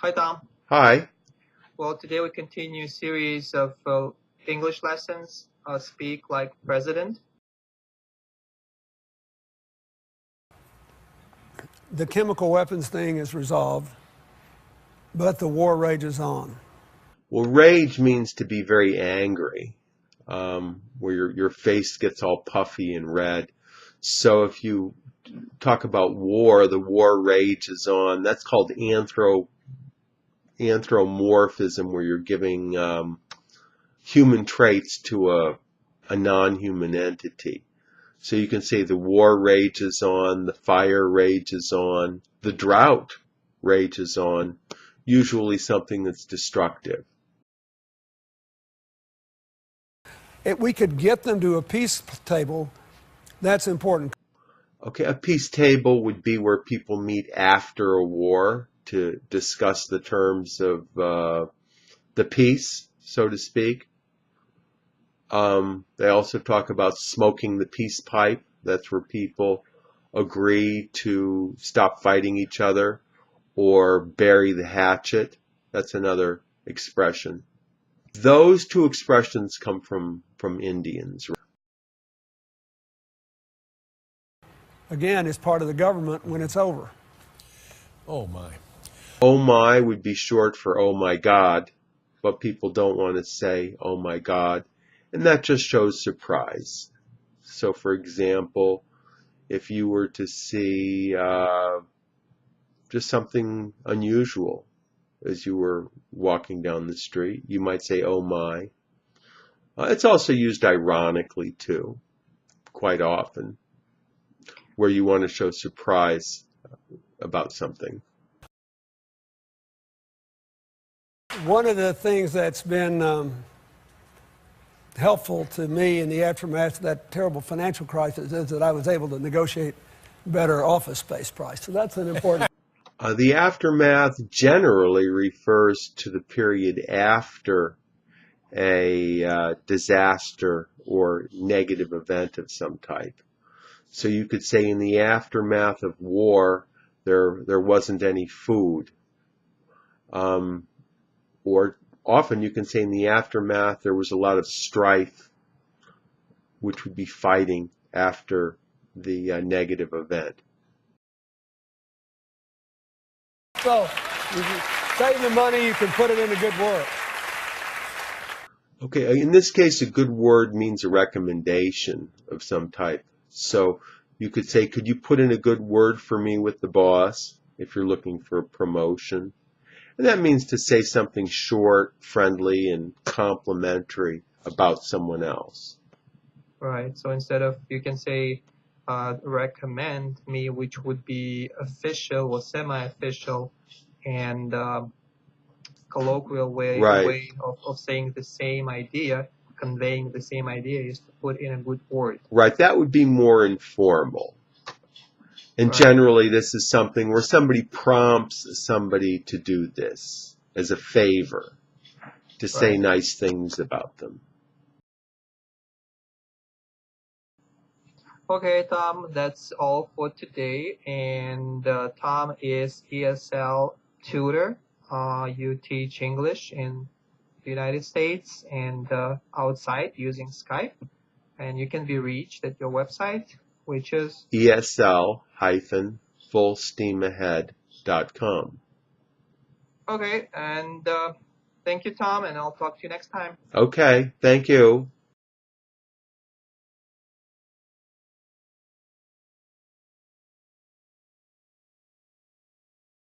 Hi, Tom. Hi. Well, today we continue a series of English lessons, Speak Like President. The chemical weapons thing is resolved, but the war rages on. Well, rage means to be very angry, where your face gets all puffy and red. So if you talk about war, the war rages on. That's called anthropomorphism, where you're giving human traits to a non-human entity. So you can say the war rages on, the fire rages on, the drought rages on, usually something that's destructive. If we could get them to a peace table, that's important. Okay, a peace table would be where people meet after a war to discuss the terms of the peace, so to speak. They also talk about smoking the peace pipe. That's where people agree to stop fighting each other or bury the hatchet. That's another expression. Those two expressions come from Indians. Again, it's part of the government when it's over. Oh my. Oh my would be short for oh my God, but people don't want to say oh my God, and that just shows surprise. So for example, if you were to see just something unusual as you were walking down the street, you might say oh my. It's also used ironically too, quite often, where you want to show surprise about something. One of the things that's been helpful to me in the aftermath of that terrible financial crisis is that I was able to negotiate better office space price. So that's an important. The aftermath generally refers to the period after a disaster or negative event of some type. So you could say in the aftermath of war, there wasn't any food. Or often you can say in the aftermath there was a lot of strife, which would be fighting after the negative event. So, you can save the money, you can put it into good work. Okay, in this case, a good word means a recommendation of some type. So you could say, could you put in a good word for me with the boss if you're looking for a promotion? And that means to say something short, friendly, and complimentary about someone else. Right. So instead of, you can say, recommend me, which would be official or semi-official and colloquial way, Right. way of saying the same idea, conveying the same idea is to put in a good word. Right, that would be more informal. And Right. generally this is something where somebody prompts somebody to do this as a favor, to say Right. nice things about them. Okay, Tom, that's all for today. And Tom is ESL tutor. You teach English in the United States and outside using Skype. And you can be reached at your website, which is ESL-fullsteamahead.com. okay. And thank you, Tom, and I'll talk to you next time. Okay, thank you.